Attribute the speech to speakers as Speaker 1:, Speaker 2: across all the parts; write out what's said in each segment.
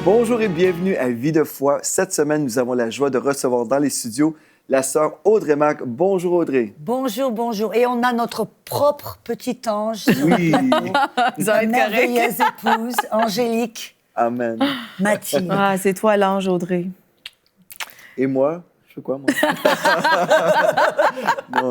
Speaker 1: Bonjour et bienvenue à Vie de foi. Cette semaine, nous avons la joie de recevoir dans les studios la sœur Audrey Mac. Bonjour Audrey.
Speaker 2: Bonjour, bonjour. Et on a notre propre petit ange.
Speaker 1: Oui.
Speaker 2: Ma merveilleuse épouse, Angélique.
Speaker 1: Amen.
Speaker 2: Mathilde.
Speaker 3: Ah, c'est toi l'ange, Audrey.
Speaker 1: Et moi? Je fais quoi, moi?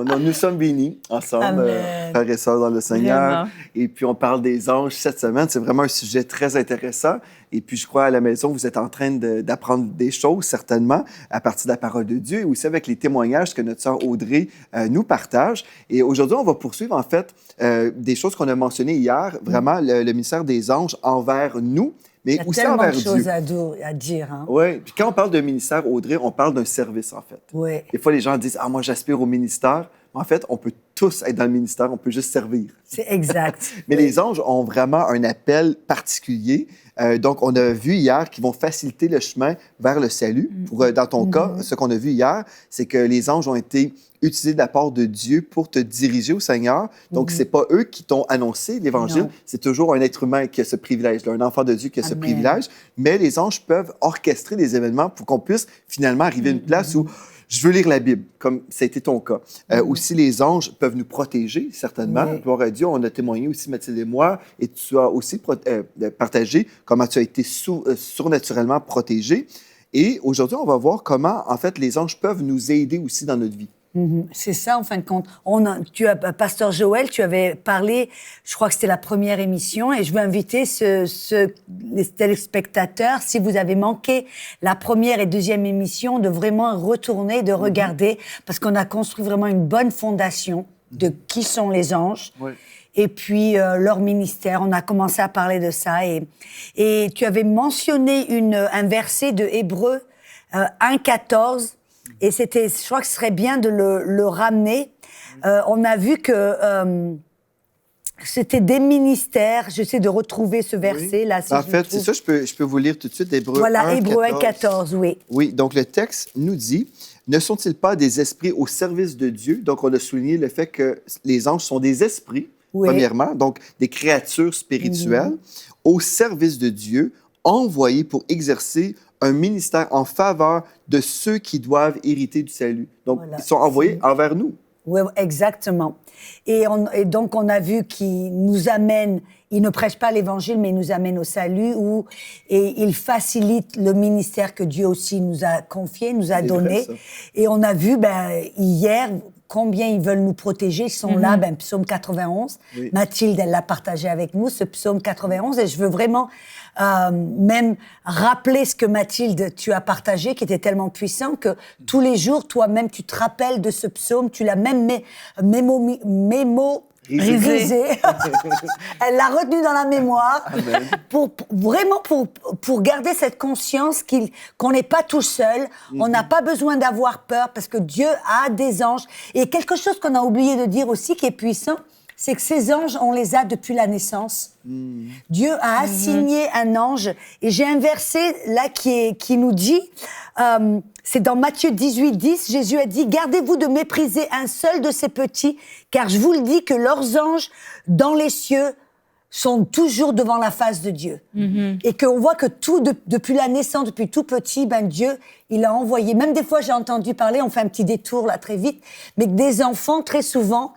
Speaker 1: non, nous sommes bénis ensemble, frères et sœurs dans le Seigneur.
Speaker 3: Vraiment.
Speaker 1: Et puis, on parle des anges cette semaine. C'est vraiment un sujet très intéressant. Et puis, je crois, à la maison, vous êtes en train d'apprendre des choses, certainement, à partir de la parole de Dieu et aussi avec les témoignages que notre sœur Audrey nous partage. Et aujourd'hui, on va poursuivre, en fait, des choses qu'on a mentionnées hier, vraiment, le ministère des anges envers nous, mais aussi envers Dieu.
Speaker 2: Il y a tellement de choses à dire. Hein?
Speaker 1: Oui. Puis quand on parle de ministère, Audrey, on parle d'un service, en fait.
Speaker 2: Oui.
Speaker 1: Des fois, les gens disent « Ah, moi, j'aspire au ministère. » En fait, on peut tous être dans le ministère, on peut juste servir.
Speaker 2: C'est exact.
Speaker 1: Mais les anges ont vraiment un appel particulier. Donc, on a vu hier qu'ils vont faciliter le chemin vers le salut. Dans ton cas, ce qu'on a vu hier, c'est que les anges ont été utilisés de la part de Dieu pour te diriger au Seigneur. Donc, c'est pas eux qui t'ont annoncé l'Évangile. C'est toujours un être humain qui a ce privilège-là, un enfant de Dieu qui a ce privilège. Mais les anges peuvent orchestrer des événements pour qu'on puisse finalement arriver à une place où je veux lire la Bible, comme ça a été ton cas. Aussi, les anges peuvent nous protéger, certainement.
Speaker 2: Oui.
Speaker 1: Gloire à Dieu, on a témoigné aussi, Mathilde et moi, et tu as aussi partagé comment tu as été surnaturellement protégé. Et aujourd'hui, on va voir comment, en fait, les anges peuvent nous aider aussi dans notre vie.
Speaker 2: C'est ça, en fin de compte. Pasteur Joël, tu avais parlé, je crois que c'était la première émission, et je veux inviter les téléspectateurs, si vous avez manqué la première et deuxième émission, de vraiment retourner, de regarder, parce qu'on a construit vraiment une bonne fondation de qui sont les anges.
Speaker 1: Oui.
Speaker 2: Et puis leur ministère, on a commencé à parler de ça. Et tu avais mentionné un verset de Hébreux 1,14. Et je crois que ce serait bien de le ramener. On a vu que c'était des ministères. J'essaie de retrouver ce verset là. Si
Speaker 1: en fait, c'est ça, je peux vous lire tout de suite Hébreux 1,
Speaker 2: voilà, Hébreux
Speaker 1: 1,14.
Speaker 2: 1,14, oui.
Speaker 1: Oui, donc le texte nous dit « Ne sont-ils pas des esprits au service de Dieu? » Donc, on a souligné le fait que les anges sont des esprits, premièrement, donc des créatures spirituelles au service de Dieu, envoyés pour exercer un ministère en faveur de ceux qui doivent hériter du salut. Donc, ils sont envoyés envers nous.
Speaker 2: Oui, exactement. Et donc, on a vu qu'ils nous amènent, ils ne prêchent pas l'Évangile, mais ils nous amènent au salut, et ils facilitent le ministère que Dieu aussi nous a confié, nous a donné. Et on a vu, hier, combien ils veulent nous protéger. Ils sont là, psaume 91. Oui. Mathilde, elle l'a partagé avec nous, ce psaume 91. Et je veux vraiment même rappeler ce que Mathilde, tu as partagé, qui était tellement puissant que tous les jours, toi-même, tu te rappelles de ce psaume. Tu l'as même mémorisé. Elle l'a retenu dans la mémoire. Pour garder cette conscience qu'on n'est pas tout seul. On n'a pas besoin d'avoir peur parce que Dieu a des anges. Et quelque chose qu'on a oublié de dire aussi qui est puissant, c'est que ces anges, on les a depuis la naissance. Dieu a assigné un ange. Et j'ai un verset là qui nous dit, c'est dans Matthieu 18, 10, Jésus a dit « Gardez-vous de mépriser un seul de ces petits, car je vous le dis que leurs anges dans les cieux sont toujours devant la face de Dieu. Et qu'on voit que depuis la naissance, depuis tout petit, Dieu, il a envoyé. Même des fois, j'ai entendu parler, on fait un petit détour là très vite, mais que des enfants, très souvent,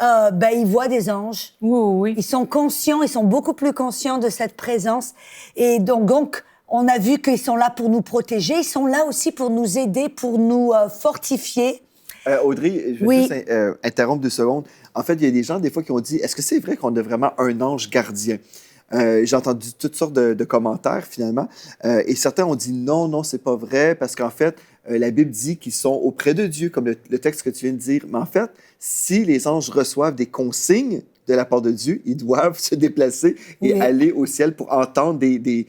Speaker 2: ils voient des anges.
Speaker 3: Oui.
Speaker 2: Ils sont conscients, ils sont beaucoup plus conscients de cette présence. Et donc on a vu qu'ils sont là pour nous protéger. Ils sont là aussi pour nous aider, pour nous fortifier.
Speaker 1: Audrey, je vais juste interrompre 2 secondes. En fait, il y a des gens, des fois, qui ont dit « Est-ce que c'est vrai qu'on a vraiment un ange gardien? » J'ai entendu toutes sortes de commentaires, finalement. Et certains ont dit « Non, c'est pas vrai, parce qu'en fait, la Bible dit qu'ils sont auprès de Dieu, comme le texte que tu viens de dire. Mais en fait, si les anges reçoivent des consignes de la part de Dieu, ils doivent se déplacer et aller au ciel pour entendre des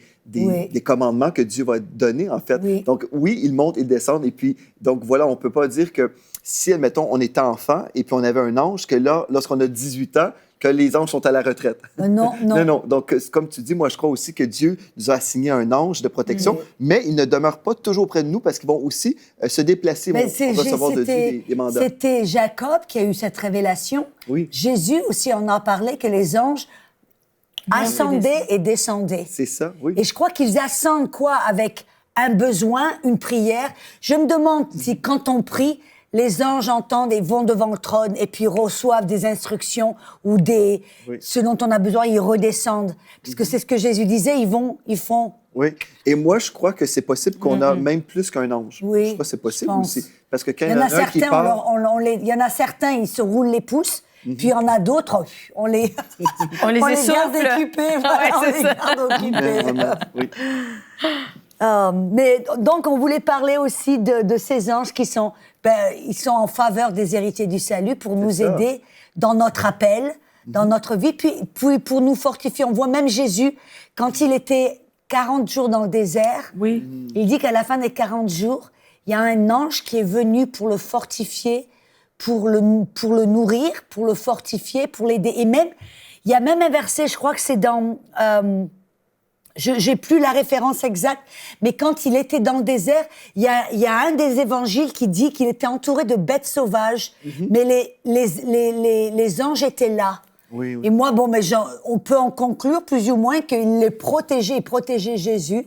Speaker 1: commandements que Dieu va donner, en fait. Donc, ils montent, ils descendent. Et puis, donc voilà, on ne peut pas dire que si, admettons, on était enfant et puis on avait un ange, que là, lorsqu'on a 18 ans, que les anges sont à la retraite.
Speaker 2: Non.
Speaker 1: Donc, comme tu dis, moi, je crois aussi que Dieu nous a assigné un ange de protection, mais ils ne demeurent pas toujours près de nous parce qu'ils vont aussi se déplacer pour recevoir de Dieu des mandats.
Speaker 2: C'était Jacob qui a eu cette révélation.
Speaker 1: Oui.
Speaker 2: Jésus aussi en a parlé, que les anges ascendaient et descendaient.
Speaker 1: C'est ça, oui.
Speaker 2: Et je crois qu'ils ascendent quoi? Avec un besoin, une prière. Je me demande si quand on prie, les anges entendent et vont devant le trône et puis reçoivent des instructions ou ce dont on a besoin, ils redescendent. Puisque c'est ce que Jésus disait, ils font.
Speaker 1: Oui. Et moi, je crois que c'est possible qu'on a même plus qu'un ange.
Speaker 2: Oui,
Speaker 1: je crois que c'est possible aussi. Parce que quand
Speaker 2: il y en a certains, il y en a certains, ils se roulent les pouces. Puis il y en a d'autres, on les garde occupés. Voilà, on les garde occupés.
Speaker 1: Oui.
Speaker 2: Mais donc, on voulait parler aussi de ces anges qui sont, ils sont en faveur des héritiers du salut pour nous aider dans notre appel, dans notre vie, puis pour nous fortifier. On voit même Jésus, quand il était 40 jours dans le désert, il dit qu'à la fin des 40 jours, il y a un ange qui est venu pour le fortifier, pour le nourrir, pour le fortifier, pour l'aider. Et même, il y a même un verset, je crois que c'est dans... j'ai plus la référence exacte, mais quand il était dans le désert, il y a un des évangiles qui dit qu'il était entouré de bêtes sauvages, mais les anges étaient là.
Speaker 1: Oui.
Speaker 2: Et moi, on peut en conclure plus ou moins qu'il les protégeait, il protégeait Jésus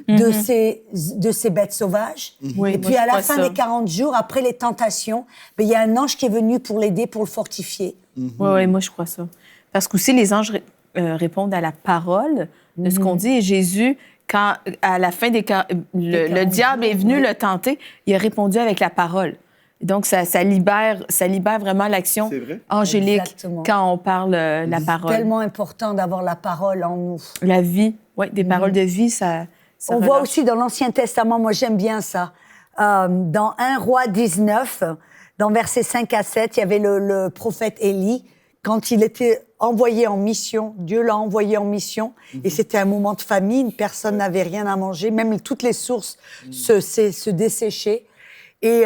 Speaker 2: de ces bêtes sauvages. Et puis à la fin des 40 jours, après les tentations, il y a un ange qui est venu pour l'aider, pour le fortifier.
Speaker 3: Oui, moi je crois ça. Parce qu'aussi les anges répondent à la parole de ce qu'on dit. Et Jésus, quand à la fin le diable est venu le tenter, il a répondu avec la parole. Donc, ça libère vraiment l'action angélique. Exactement. Quand on parle la parole.
Speaker 2: C'est tellement important d'avoir la parole en nous.
Speaker 3: La vie, oui, des paroles de vie, ça
Speaker 2: on voit aussi dans l'Ancien Testament, moi j'aime bien ça, dans 1 Roi 19, dans versets 5 à 7, il y avait le prophète Élie, quand il était envoyé en mission, Dieu l'a envoyé en mission, et c'était un moment de famine, personne n'avait rien à manger, même toutes les sources se desséchaient. Et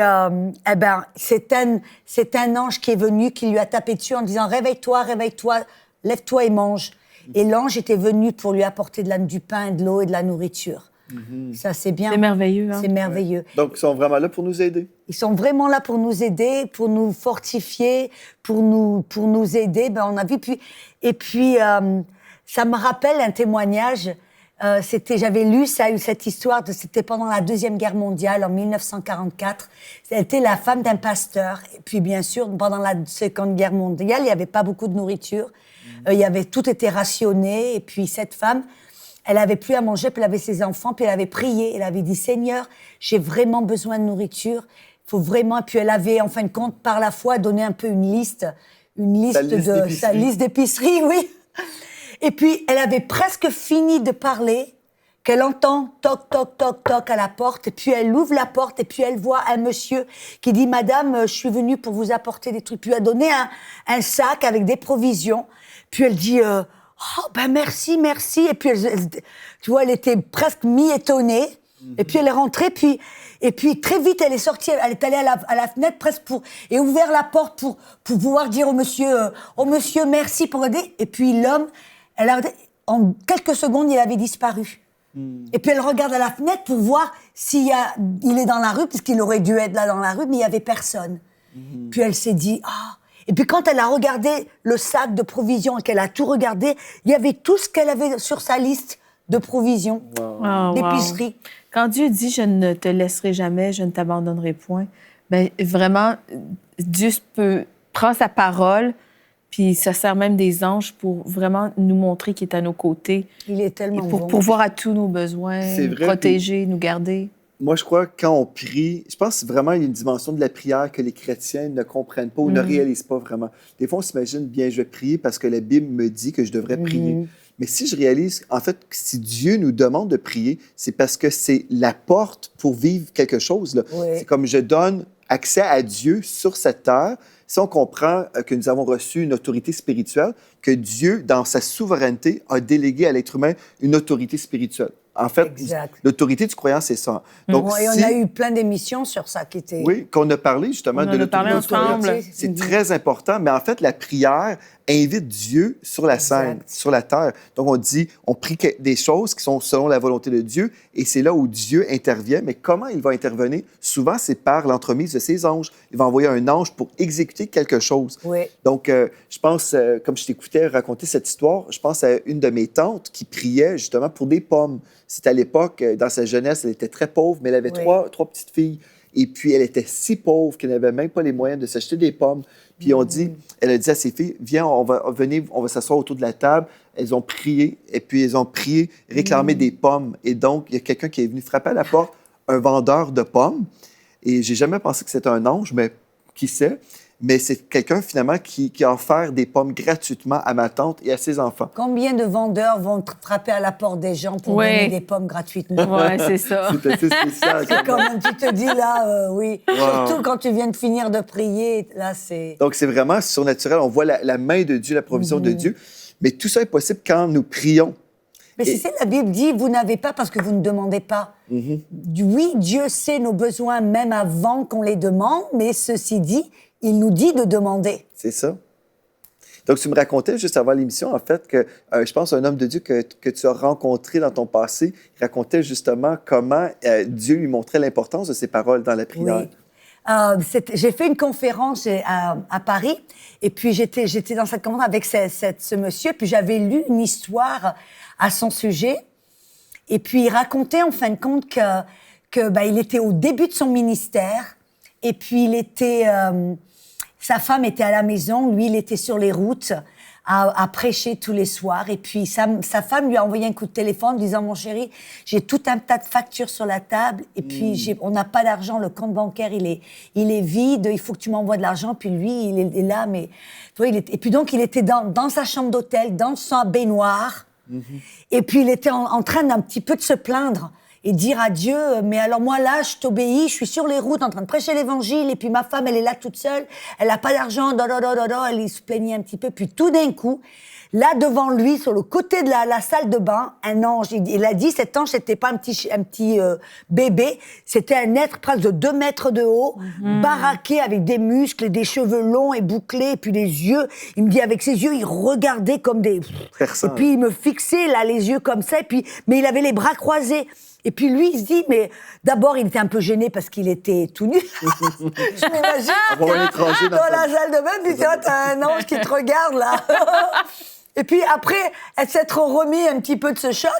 Speaker 2: c'est un ange qui est venu, qui lui a tapé dessus en disant « Réveille-toi, réveille-toi, lève-toi et mange ». Et l'ange était venu pour lui apporter du pain, de l'eau et de la nourriture. Ça, c'est bien.
Speaker 3: C'est merveilleux.
Speaker 2: C'est merveilleux.
Speaker 1: Ouais. Donc, ils sont vraiment là pour nous aider.
Speaker 2: Ils sont vraiment là pour nous aider, pour nous fortifier, pour nous aider. On a vu. Et puis, ça me rappelle un témoignage. J'avais lu cette histoire, c'était pendant la Deuxième Guerre mondiale, en 1944. C'était la femme d'un pasteur. Et puis, bien sûr, pendant la Seconde Guerre mondiale, il n'y avait pas beaucoup de nourriture. Tout était rationné. Et puis, cette femme, elle avait plus à manger, puis elle avait ses enfants, puis elle avait prié. Elle avait dit, Seigneur, j'ai vraiment besoin de nourriture. Il faut vraiment. Et puis, elle avait, en fin de compte, par la foi, donné un peu sa liste d'épicerie, oui. Et puis, elle avait presque fini de parler, qu'elle entend toc, toc, toc, toc à la porte. Et puis, elle ouvre la porte et puis elle voit un monsieur qui dit « Madame, je suis venue pour vous apporter des trucs. » Puis, elle a donné un sac avec des provisions. Puis, elle dit « Oh, merci, merci. » Et puis, tu vois, elle était presque mi-étonnée. Et puis, elle est rentrée. Et puis, très vite, elle est sortie. Elle est allée à la fenêtre presque et ouvert la porte pour pouvoir dire au monsieur « Merci pour aider. » Et puis, l'homme... en quelques secondes, il avait disparu. Et puis elle regarde à la fenêtre pour voir il est dans la rue, puisqu'il aurait dû être là dans la rue, mais il n'y avait personne. Puis elle s'est dit, Et puis quand elle a regardé le sac de provisions et qu'elle a tout regardé, il y avait tout ce qu'elle avait sur sa liste de provisions, d'épicerie.
Speaker 3: Wow. Quand Dieu dit « Je ne te laisserai jamais, je ne t'abandonnerai point », bien vraiment, Dieu prend sa parole. Puis ça sert même des anges pour vraiment nous montrer qu'il est à nos côtés.
Speaker 2: Il est tellement
Speaker 3: bon. Pour pourvoir à tous nos besoins, nous protéger, nous garder.
Speaker 1: Moi, je crois que quand on prie, je pense vraiment qu'il y a une dimension de la prière que les chrétiens ne comprennent pas ou ne réalisent pas vraiment. Des fois, on s'imagine, bien, je vais prier parce que la Bible me dit que je devrais prier. Mais si je réalise, en fait, si Dieu nous demande de prier, c'est parce que c'est la porte pour vivre quelque chose. Là. Oui. C'est comme je donne accès à Dieu sur cette terre. Si on comprend que nous avons reçu une autorité spirituelle, que Dieu, dans sa souveraineté, a délégué à l'être humain une autorité spirituelle. En fait,
Speaker 2: Exact.
Speaker 1: l'autorité du croyant, c'est ça. Donc,
Speaker 2: Et on a eu plein d'émissions sur ça qui étaient...
Speaker 1: Oui, qu'on a parlé justement de l'autorité du croyant. C'est très important, mais en fait, la prière invite Dieu sur la scène, sur la terre. Donc, on prie des choses qui sont selon la volonté de Dieu, et c'est là où Dieu intervient. Mais comment il va intervenir? Souvent, c'est par l'entremise de ses anges. Il va envoyer un ange pour exécuter quelque chose.
Speaker 2: Oui.
Speaker 1: Donc, je pense, comme je t'écoutais raconter cette histoire, je pense à une de mes tantes qui priait justement pour des pommes. C'était à l'époque, dans sa jeunesse, elle était très pauvre, mais elle avait trois petites filles. Et puis, elle était si pauvre qu'elle n'avait même pas les moyens de s'acheter des pommes. Puis, elle a dit à ses filles, viens, on va s'asseoir autour de la table. Elles ont prié, et puis elles ont prié, réclamé des pommes. Et donc, il y a quelqu'un qui est venu frapper à la porte, un vendeur de pommes. Et j'ai jamais pensé que c'était un ange, mais qui sait? Mais c'est quelqu'un, finalement, qui a offert des pommes gratuitement à ma tante et à ses enfants.
Speaker 2: Combien de vendeurs vont frapper à la porte des gens pour donner des pommes gratuitement?
Speaker 3: Oui, c'est ça.
Speaker 1: C'est assez spécial.
Speaker 2: C'est comme tu te dis là, oui.
Speaker 1: Wow.
Speaker 2: Surtout quand tu viens de finir de prier, là, c'est...
Speaker 1: Donc, c'est vraiment surnaturel. On voit la main de Dieu, la provision de Dieu. Mais tout ça est possible quand nous prions.
Speaker 2: Mais c'est ça, la Bible dit, vous n'avez pas parce que vous ne demandez pas. Oui, Dieu sait nos besoins même avant qu'on les demande, mais ceci dit, il nous dit de demander. C'est
Speaker 1: ça. Donc, tu me racontais juste avant l'émission, en fait, que je pense un homme de Dieu que tu as rencontré dans ton passé, il racontait justement comment Dieu lui montrait l'importance de ses paroles dans la prière.
Speaker 2: Oui. J'ai fait une conférence à Paris, et puis j'étais dans cette conférence avec ce monsieur, puis j'avais lu une histoire à son sujet, et puis il racontait en fin de compte il était au début de son ministère, et puis sa femme était à la maison, lui il était sur les routes à prêcher tous les soirs, et puis sa femme lui a envoyé un coup de téléphone disant « Mon chéri, j'ai tout un tas de factures sur la table, et puis on n'a pas d'argent, le compte bancaire il est vide, il faut que tu m'envoies de l'argent. » Puis lui, il est là, mais... Et puis donc il était dans sa chambre d'hôtel, dans sa baignoire, et puis il était en train d'un petit peu de se plaindre et dire à Dieu, mais alors moi là, je t'obéis, je suis sur les routes en train de prêcher l'évangile, et puis ma femme, elle est là toute seule, elle n'a pas d'argent, elle se plaignait un petit peu, puis tout d'un coup, là devant lui, sur le côté de la salle de bain, un ange, il a dit, cet ange, c'était pas un petit bébé, c'était un être presque de 2 mètres de haut, baraqué avec des muscles et des cheveux longs et bouclés, et puis les yeux, il me dit, avec ses yeux, il regardait comme des...
Speaker 1: Personne.
Speaker 2: Et puis il me fixait là les yeux comme ça, mais il avait les bras croisés. Et puis lui, il se dit, mais d'abord, il était un peu gêné parce qu'il était tout nu. Je m'imagine
Speaker 1: un étranger
Speaker 2: dans la salle de bain, puis t'as un ange qui te regarde, là. Et puis après, s'être remis un petit peu de ce choc,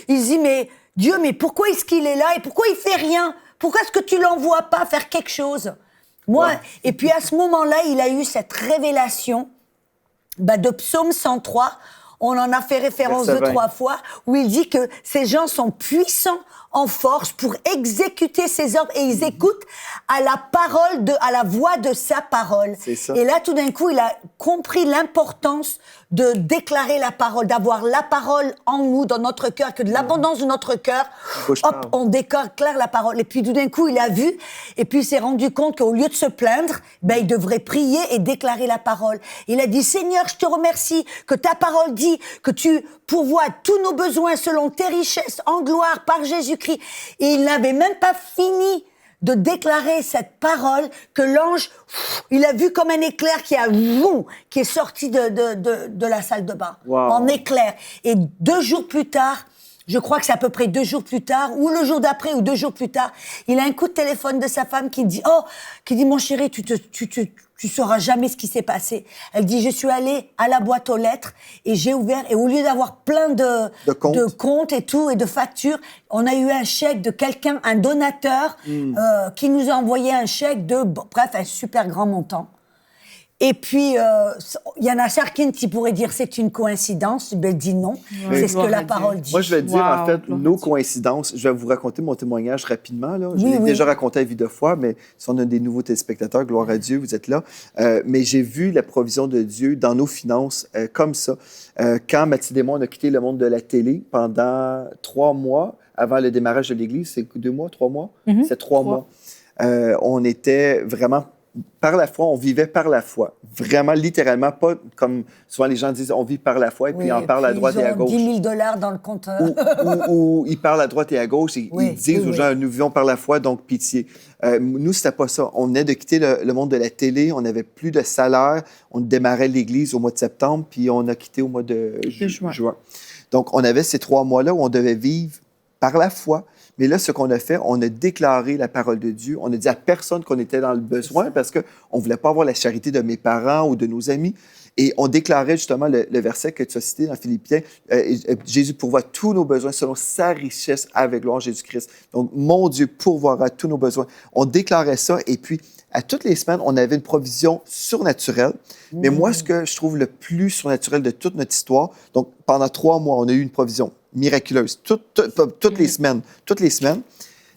Speaker 2: il se dit, mais Dieu, mais pourquoi est-ce qu'il est là et pourquoi il fait rien? Pourquoi est-ce que tu l'envoies pas faire quelque chose? Et puis à ce moment-là, il a eu cette révélation de Psaume 103. On en a fait référence 2-3 fois, où il dit que ces gens sont puissants en force pour exécuter ses ordres, et ils écoutent à la voix de sa parole.
Speaker 1: C'est ça.
Speaker 2: Et là, tout d'un coup, il a compris l'importance de déclarer la parole, d'avoir la parole en nous, dans notre cœur, que de l'abondance de notre cœur, on déclare la parole. Et puis tout d'un coup, il a vu, et puis il s'est rendu compte qu'au lieu de se plaindre, il devrait prier et déclarer la parole. Il a dit, Seigneur, je te remercie que ta parole dit que tu pourvois tous nos besoins selon tes richesses en gloire par Jésus-Christ. Et il n'avait même pas fini de déclarer cette parole que l'ange, il a vu comme un éclair qui est sorti de la salle de bain.
Speaker 1: Wow.
Speaker 2: En éclair. Et 2 jours plus tard, je crois que c'est à peu près 2 jours plus tard, ou le jour d'après, ou 2 jours plus tard, il a un coup de téléphone de sa femme qui dit, mon chéri, tu sauras jamais ce qui s'est passé. Elle dit, je suis allée à la boîte aux lettres et j'ai ouvert, et au lieu d'avoir plein de comptes et tout, et de factures, on a eu un chèque de quelqu'un, un donateur, qui nous a envoyé un chèque un super grand montant. Et puis, il y en a certains qui pourraient dire c'est une coïncidence. Ben, dis non, c'est ce que la parole dit.
Speaker 1: Moi, je vais dire, en fait, nos coïncidences. Je vais vous raconter mon témoignage rapidement. Là. Je l'ai déjà raconté à vie de foi, mais si on a des nouveaux téléspectateurs, gloire à Dieu, vous êtes là. Mais j'ai vu la provision de Dieu dans nos finances comme ça. Quand Mathilde et moi, on a quitté le monde de la télé pendant 3 mois avant le démarrage de l'Église, c'est 2 mois, 3 mois? C'est 3 mois. On était vraiment par la foi, on vivait par la foi. Vraiment, littéralement, pas comme souvent les gens disent, on vit par la foi, et puis ils en parlent à droite et à gauche.
Speaker 2: Ils ont 10 000 $ dans le compte.
Speaker 1: Ou ils parlent à droite et à gauche et ils disent aux gens, nous vivons par la foi, donc pitié. Nous, c'était pas ça. On venait de quitter le monde de la télé, on n'avait plus de salaire, on démarrait l'Église au mois de septembre, puis on a quitté au mois de juin. Donc, on avait ces 3 mois-là où on devait vivre par la foi. Mais là, ce qu'on a fait, on a déclaré la parole de Dieu. On a dit à personne qu'on était dans le besoin parce qu'on ne voulait pas avoir la charité de mes parents ou de nos amis. Et on déclarait justement le verset que tu as cité dans Philippiens, Jésus pourvoit tous nos besoins selon sa richesse avec gloire en Jésus-Christ. Donc, mon Dieu pourvoira tous nos besoins. On déclarait ça et puis, à toutes les semaines, on avait une provision surnaturelle. Mais moi, ce que je trouve le plus surnaturel de toute notre histoire, donc pendant 3 mois, on a eu une provision miraculeuse, toutes les semaines.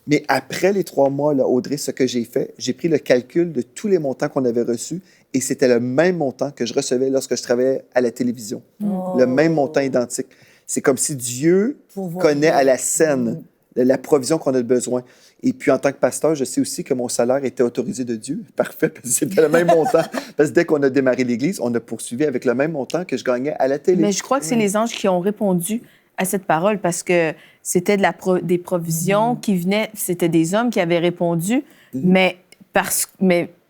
Speaker 1: Mais après les 3 mois, là, Audrey, ce que j'ai fait, j'ai pris le calcul de tous les montants qu'on avait reçus et c'était le même montant que je recevais lorsque je travaillais à la télévision. Le même montant identique. C'est comme si Dieu connaît à la scène la provision qu'on a besoin. Et puis, en tant que pasteur, je sais aussi que mon salaire était autorisé de Dieu. Parfait, parce que c'était le même montant. Parce que dès qu'on a démarré l'Église, on a poursuivi avec le même montant que je gagnais à la télé.
Speaker 3: Mais je crois que c'est les anges qui ont répondu à cette parole parce que c'était des provisions qui venaient, c'était des hommes qui avaient répondu, mais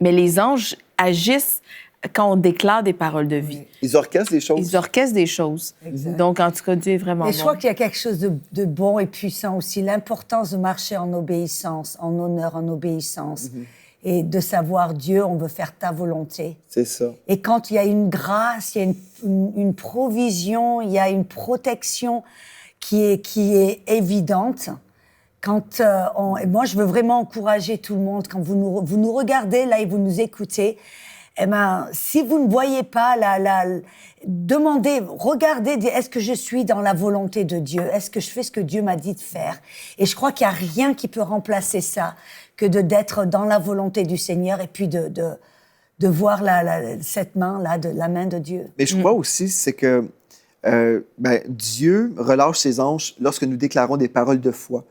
Speaker 3: les anges agissent quand on déclare des paroles de vie.
Speaker 1: Ils orchestrent des choses.
Speaker 2: Exact.
Speaker 3: Donc, en tout cas, Dieu est vraiment bon.
Speaker 2: Et je crois qu'il y a quelque chose de bon et puissant aussi, l'importance de marcher en obéissance, en honneur, en obéissance. Et de savoir, Dieu, on veut faire ta volonté.
Speaker 1: C'est ça.
Speaker 2: Et quand il y a une grâce, il y a une provision, il y a une protection qui est évidente. Et moi, je veux vraiment encourager tout le monde, quand vous nous regardez là et vous nous écoutez, eh ben, si vous ne voyez pas, demandez, regardez, est-ce que je suis dans la volonté de Dieu? Est-ce que je fais ce que Dieu m'a dit de faire? Et je crois qu'il n'y a rien qui peut remplacer ça que d'être dans la volonté du Seigneur et puis de voir cette main-là, la main de Dieu.
Speaker 1: Mais je crois aussi, c'est que Dieu relâche ses anges lorsque nous déclarons des paroles de foi.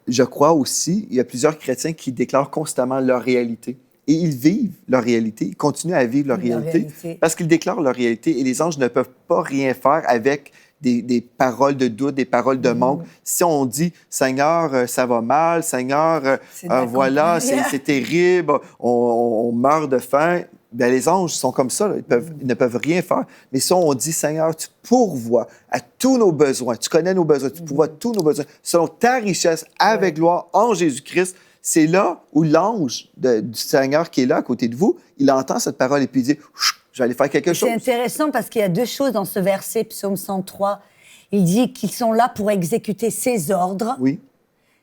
Speaker 1: Je crois aussi, il y a plusieurs chrétiens qui déclarent constamment leur réalité. Et ils vivent leur réalité, ils continuent à vivre leur réalité parce qu'ils déclarent leur réalité. Et les anges ne peuvent pas rien faire avec des paroles de doute, des paroles de manque. Si on dit « Seigneur, ça va mal, Seigneur, voilà, c'est terrible, on meurt de faim », bien, les anges sont comme ça, là. Ils ne peuvent rien faire. Mais si on dit « Seigneur, tu pourvois à tous nos besoins, tu connais nos besoins, tu pourvois tous nos besoins, selon ta richesse avec gloire en Jésus-Christ », c'est là où l'ange du Seigneur qui est là à côté de vous, il entend cette parole et puis il dit « Je vais aller faire quelque chose. »
Speaker 2: C'est intéressant parce qu'il y a 2 choses dans ce verset, Psaume 103. Il dit qu'ils sont là pour exécuter ses ordres.
Speaker 1: Oui.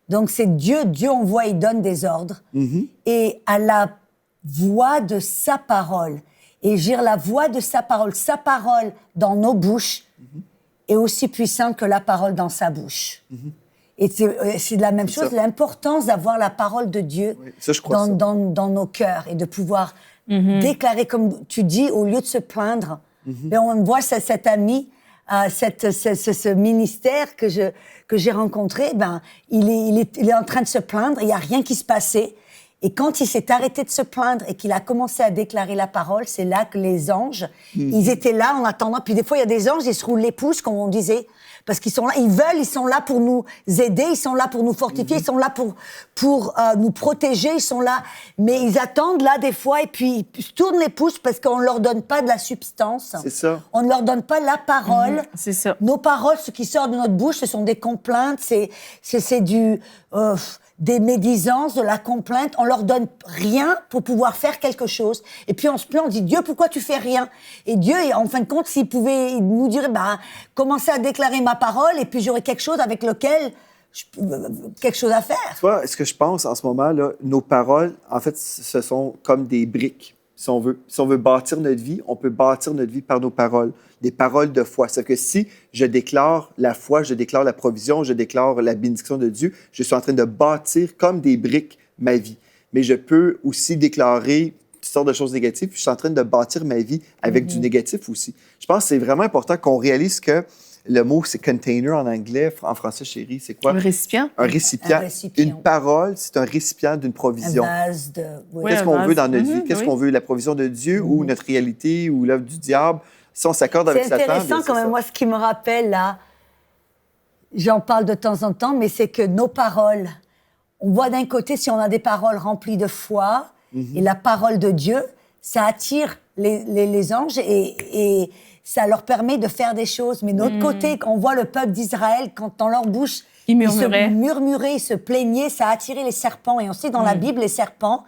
Speaker 2: Donc c'est Dieu, on voit, il donne des ordres. Et à la voix de sa parole. Et dire la voix de sa parole dans nos bouches est aussi puissante que la parole dans sa bouche. Et c'est la même chose, l'importance d'avoir la parole de Dieu dans nos cœurs et de pouvoir déclarer, comme tu dis, au lieu de se plaindre. Mais on voit cet ami, ce ministère que j'ai rencontré, il est en train de se plaindre, il n'y a rien qui se passait. Et quand il s'est arrêté de se plaindre et qu'il a commencé à déclarer la parole, c'est là que les anges, ils étaient là en attendant. Puis des fois, il y a des anges, ils se roulent les pouces, comme on disait. Parce qu'ils sont là, ils sont là pour nous aider, ils sont là pour nous fortifier, ils sont là pour nous protéger, ils sont là. Mais ils attendent là des fois et puis ils se tournent les pouces parce qu'on ne leur donne pas de la substance.
Speaker 1: C'est ça.
Speaker 2: On ne leur donne pas la parole.
Speaker 3: C'est ça.
Speaker 2: Nos paroles, ce qui sort de notre bouche, ce sont des complaintes, c'est des médisances, de la complainte. On leur donne rien pour pouvoir faire quelque chose. Et puis on se plaint, on dit « Dieu, pourquoi tu fais rien ?» Et Dieu, en fin de compte, s'il pouvait il nous dire « Commencez à déclarer ma parole et puis j'aurai quelque chose avec lequel... quelque chose à faire. »
Speaker 1: Tu vois, ce que je pense en ce moment, là, nos paroles, en fait, ce sont comme des briques, si on veut. Si on veut bâtir notre vie, on peut bâtir notre vie par nos paroles. Des paroles de foi. C'est que si je déclare la foi, je déclare la provision, je déclare la bénédiction de Dieu, je suis en train de bâtir comme des briques ma vie. Mais je peux aussi déclarer toutes sortes de choses négatives, puis je suis en train de bâtir ma vie avec du négatif aussi. Je pense que c'est vraiment important qu'on réalise que le mot, c'est container en anglais. En français, chérie, c'est quoi?
Speaker 3: Un récipient.
Speaker 1: Un récipient.
Speaker 2: Un récipient.
Speaker 1: Une parole, c'est un récipient d'une provision.
Speaker 2: Un vase de... Oui.
Speaker 1: Qu'est-ce qu'on veut dans notre vie? Qu'est-ce
Speaker 3: oui.
Speaker 1: qu'on veut? La provision de Dieu ou notre réalité ou l'œuvre du diable? Si on s'accorde avec
Speaker 2: C'est
Speaker 1: Satan...
Speaker 2: intéressant quand même. Moi, ce qui me rappelle, là, j'en parle de temps en temps, mais c'est que nos paroles, on voit d'un côté, si on a des paroles remplies de foi et la parole de Dieu, ça attire les anges et ça leur permet de faire des choses. Mais de l'autre côté, on voit le peuple d'Israël, quand dans leur bouche,
Speaker 3: Ils murmuraient.
Speaker 2: se murmuraient, ils se plaignaient, ça a attiré les serpents. Et on sait dans la Bible, les serpents,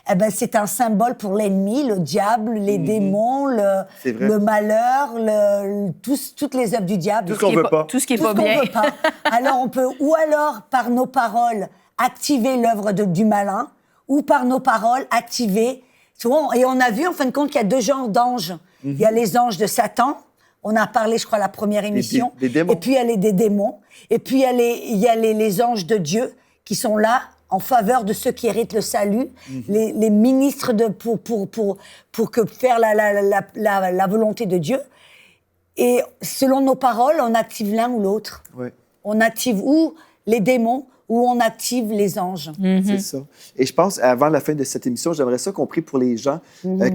Speaker 2: eh ben, c'est un symbole pour l'ennemi, le diable, les démons, le malheur, toutes les œuvres du diable.
Speaker 1: Tout ce qu'on veut pas.
Speaker 3: Tout ce qui est
Speaker 2: Tout
Speaker 3: pas
Speaker 2: ce qu'on
Speaker 3: bien.
Speaker 2: veut pas. Alors on peut, ou alors par nos paroles, activer l'œuvre du malin, ou par nos paroles, activer... Tu vois, et on a vu, en fin de compte, qu'il y a deux genres d'anges. Il y a les anges de Satan, on a parlé, je crois, à la première émission.
Speaker 1: Des démons.
Speaker 2: Et puis il y a des démons. Et puis il y a les anges de Dieu qui sont là en faveur de ceux qui héritent le salut, les ministres pour que faire la volonté de Dieu. Et selon nos paroles, on active l'un ou l'autre.
Speaker 1: Oui.
Speaker 2: On active ou les démons ou on active les anges.
Speaker 1: C'est ça. Et je pense, avant la fin de cette émission, j'aimerais ça qu'on prie pour les gens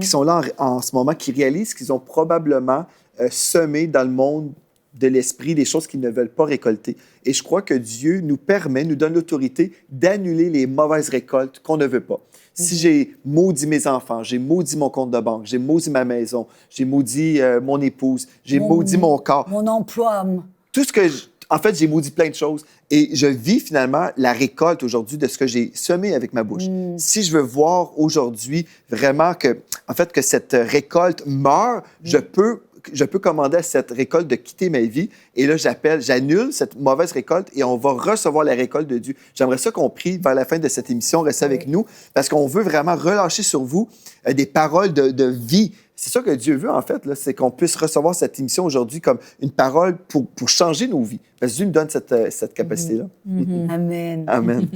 Speaker 1: qui sont là en ce moment, qui réalisent qu'ils ont probablement semé dans le monde de l'esprit des choses qu'ils ne veulent pas récolter. Et je crois que Dieu nous permet, nous donne l'autorité d'annuler les mauvaises récoltes qu'on ne veut pas. Si j'ai maudit mes enfants, j'ai maudit mon compte de banque, j'ai maudit ma maison, j'ai maudit mon épouse, j'ai maudit mon corps.
Speaker 2: Mon emploi.
Speaker 1: Tout ce que... En fait, j'ai maudit plein de choses. Et je vis finalement la récolte aujourd'hui de ce que j'ai semé avec ma bouche. Si je veux voir aujourd'hui vraiment que cette récolte meurt, je peux commander à cette récolte de quitter ma vie. Et là, j'annule cette mauvaise récolte et on va recevoir la récolte de Dieu. J'aimerais ça qu'on prie vers la fin de cette émission, restez avec nous, parce qu'on veut vraiment relâcher sur vous des paroles de vie. C'est ça que Dieu veut, en fait, là, c'est qu'on puisse recevoir cette émission aujourd'hui comme une parole pour changer nos vies. Parce que Dieu nous donne cette capacité-là.
Speaker 2: Amen.
Speaker 1: Amen.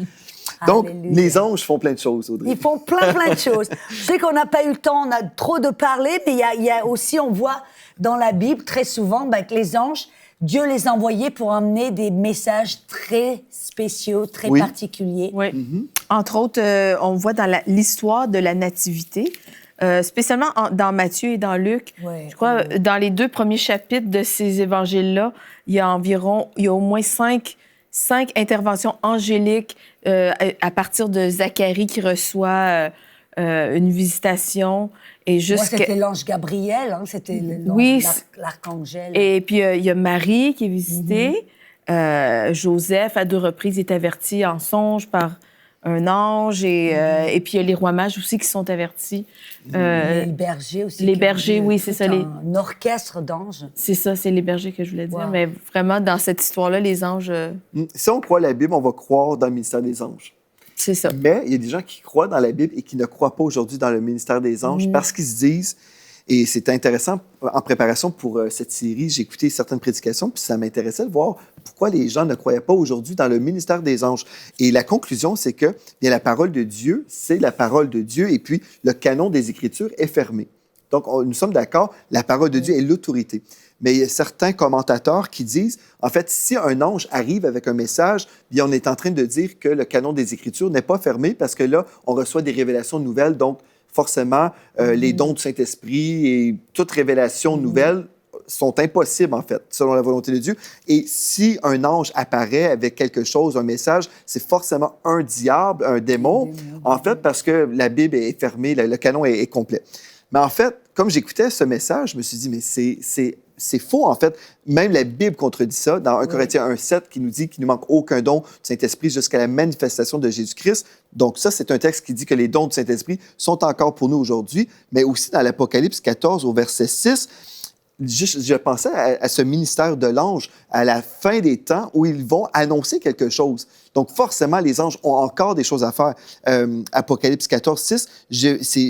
Speaker 1: Donc,
Speaker 2: Alléluia.
Speaker 1: les anges font plein de choses, Audrey.
Speaker 2: Ils font plein de choses. Je sais qu'on n'a pas eu le temps, on a trop de parler, mais il y a aussi, on voit dans la Bible très souvent que les anges, Dieu les envoyait pour emmener des messages très spéciaux, très particuliers.
Speaker 3: Oui. Entre autres, on voit dans l'histoire de la nativité, spécialement dans Matthieu et dans Luc.
Speaker 2: Ouais.
Speaker 3: Je crois, dans les 2 premiers chapitres de ces évangiles-là, il y a au moins 5 interventions angéliques à partir de Zacharie qui reçoit une visitation. Et
Speaker 2: C'était l'ange Gabriel, hein, c'était l'archangel.
Speaker 3: Et puis, il y a Marie qui est visitée. Joseph, à 2 reprises, est averti en songe par un ange. Et puis, il y a les rois mages aussi qui sont avertis.
Speaker 2: Les bergers aussi.
Speaker 3: Les bergers, oui, c'est ça.
Speaker 2: Un orchestre d'anges.
Speaker 3: C'est ça, c'est les bergers que je voulais dire.
Speaker 2: Wow.
Speaker 3: Mais vraiment, dans cette histoire-là, les anges...
Speaker 1: Si on croit la Bible, on va croire dans le ministère des anges.
Speaker 3: C'est ça.
Speaker 1: Mais il y a des gens qui croient dans la Bible et qui ne croient pas aujourd'hui dans le ministère des anges parce qu'ils se disent, et c'est intéressant, en préparation pour cette série, j'ai écouté certaines prédications, puis ça m'intéressait de voir pourquoi les gens ne croyaient pas aujourd'hui dans le ministère des anges. Et la conclusion, c'est que bien, la parole de Dieu, c'est la parole de Dieu, et puis le canon des Écritures est fermé. Donc, nous sommes d'accord, la parole de Dieu est l'autorité. Mais il y a certains commentateurs qui disent, en fait, si un ange arrive avec un message, bien, on est en train de dire que le canon des Écritures n'est pas fermé parce que là, on reçoit des révélations nouvelles. Donc, forcément, les dons du Saint-Esprit et toute révélation nouvelle sont impossibles, en fait, selon la volonté de Dieu. Et si un ange apparaît avec quelque chose, un message, c'est forcément un diable, un démon, en fait, parce que la Bible est fermée, le canon est complet. Mais en fait, comme j'écoutais ce message, je me suis dit, mais c'est faux, en fait. Même la Bible contredit ça. Dans 1 Corinthiens 1,7, qui nous dit qu'il ne manque aucun don du Saint-Esprit jusqu'à la manifestation de Jésus-Christ. Donc ça, c'est un texte qui dit que les dons du Saint-Esprit sont encore pour nous aujourd'hui. Mais aussi dans l'Apocalypse 14, au verset 6, je pensais à ce ministère de l'ange à la fin des temps où ils vont annoncer quelque chose. Donc, forcément, les anges ont encore des choses à faire. Apocalypse 14, 6,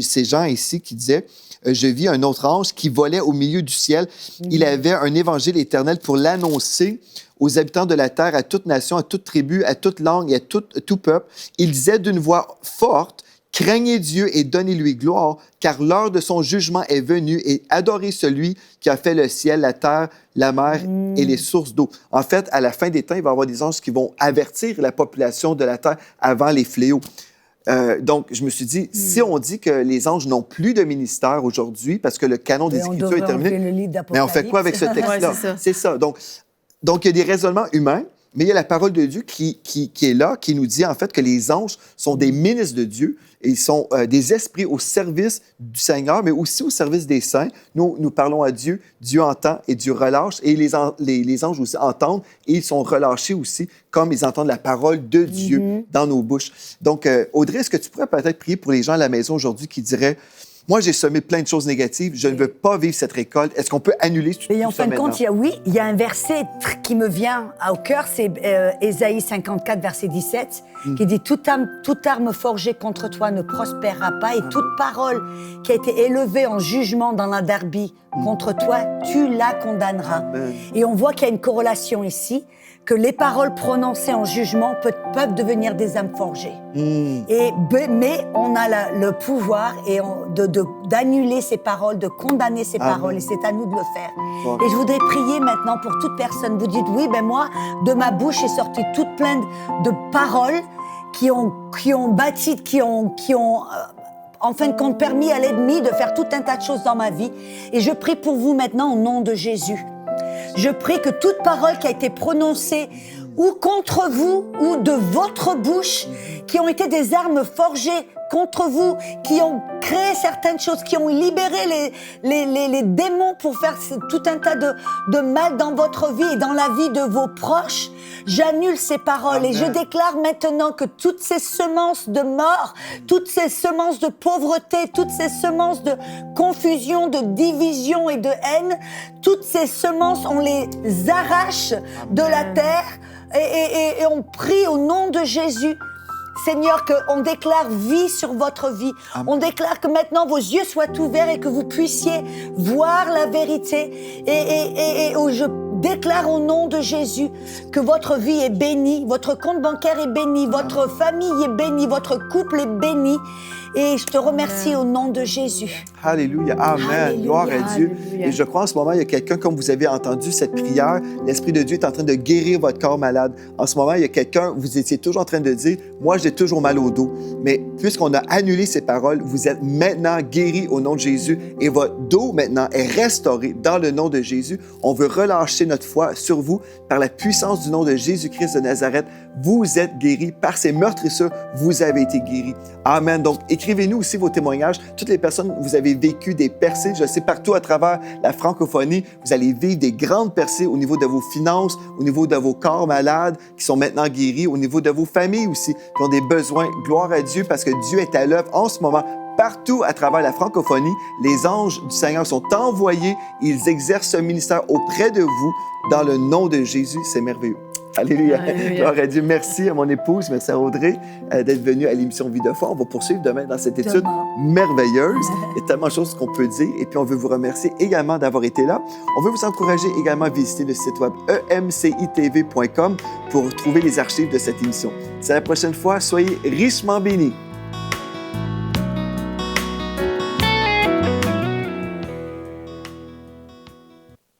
Speaker 1: c'est Jean ici qui disait « Je vis un autre ange qui volait au milieu du ciel. Il avait un évangile éternel pour l'annoncer aux habitants de la terre, à toute nation, à toute tribu, à toute langue et à tout peuple. Il disait d'une voix forte, Craignez Dieu et donnez-lui gloire, car l'heure de son jugement est venue et adorez celui qui a fait le ciel, la terre, la mer et les sources d'eau. En fait, à la fin des temps, il va y avoir des anges qui vont avertir la population de la terre avant les fléaux. Donc, je me suis dit, si on dit que les anges n'ont plus de ministère aujourd'hui parce que le canon des Écritures est terminé, mais on fait quoi avec ce texte-là?
Speaker 3: Ouais,
Speaker 1: c'est ça. Donc, il y a des raisonnements humains, mais il y a la parole de Dieu qui est là, qui nous dit en fait que les anges sont des ministres de Dieu et ils sont des esprits au service du Seigneur, mais aussi au service des saints. Nous parlons à Dieu, Dieu entend et Dieu relâche, et les anges aussi entendent et ils sont relâchés aussi, comme ils entendent la parole de Dieu dans nos bouches. Donc, Audrey, est-ce que tu pourrais peut-être prier pour les gens à la maison aujourd'hui qui diraient: moi, j'ai semé plein de choses négatives. Je ne veux pas vivre cette récolte. Est-ce qu'on peut annuler tout ça?
Speaker 2: Et en fin de compte, il y a un verset qui me vient au cœur, c'est Ésaïe 54, verset 17, qui dit « Toute arme forgée contre toi ne prospérera pas, et toute parole qui a été élevée en jugement dans la derby contre toi, tu la condamneras. » Et on voit qu'il y a une corrélation ici, que les paroles prononcées en jugement peuvent devenir des âmes forgées. Mais on a le pouvoir d'annuler ces paroles, de condamner ces paroles, et c'est à nous de le faire. Et je voudrais prier maintenant pour toute personne. Vous dites, oui, moi, de ma bouche est sortie toute pleine de paroles qui ont bâti, en fin de compte, permis à l'ennemi de faire tout un tas de choses dans ma vie. Et je prie pour vous maintenant au nom de Jésus. Je prie que toute parole qui a été prononcée ou contre vous ou de votre bouche, qui ont été des armes forgées contre vous, qui ont créé certaines choses, qui ont libéré les démons pour faire tout un tas de mal dans votre vie et dans la vie de vos proches, j'annule ces paroles. Amen. Et je déclare maintenant que toutes ces semences de mort, toutes ces semences de pauvreté, toutes ces semences de confusion, de division et de haine, toutes ces semences, on les arrache de la terre et on prie au nom de Jésus. Seigneur, qu'on déclare vie sur votre vie. Amen. On déclare que maintenant vos yeux soient ouverts et que vous puissiez voir la vérité. Et je déclare au nom de Jésus que votre vie est bénie, votre compte bancaire est béni, votre famille est bénie, votre couple est béni. Et je te remercie au nom de Jésus.
Speaker 1: Alléluia. Amen. Alléluia. Gloire à Dieu. Alléluia. Et je crois en ce moment, il y a quelqu'un, comme vous avez entendu cette prière, l'Esprit de Dieu est en train de guérir votre corps malade. En ce moment, il y a quelqu'un, vous étiez toujours en train de dire, moi, j'ai toujours mal au dos. Mais puisqu'on a annulé ces paroles, vous êtes maintenant guéri au nom de Jésus et votre dos maintenant est restauré dans le nom de Jésus. On veut relâcher notre foi sur vous par la puissance du nom de Jésus-Christ de Nazareth. Vous êtes guéris par ces meurtrissures, vous avez été guéris. Amen. Donc, écrivez-nous aussi vos témoignages. Toutes les personnes, vous avez vécu des percées. Je sais, partout à travers la francophonie, vous allez vivre des grandes percées au niveau de vos finances, au niveau de vos corps malades qui sont maintenant guéris, au niveau de vos familles aussi qui ont des besoins. Gloire à Dieu parce que Dieu est à l'œuvre en ce moment. Partout à travers la francophonie, les anges du Seigneur sont envoyés. Ils exercent ce ministère auprès de vous dans le nom de Jésus. C'est merveilleux. Alléluia. Gloire à Dieu. Merci à mon épouse, merci à Audrey d'être venue à l'émission Vie de foi. On va poursuivre demain dans cette étude merveilleuse. Il y a tellement de choses qu'on peut dire. Et puis, on veut vous remercier également d'avoir été là. On veut vous encourager également à visiter le site web emcitv.com pour trouver les archives de cette émission. C'est la prochaine fois. Soyez richement bénis.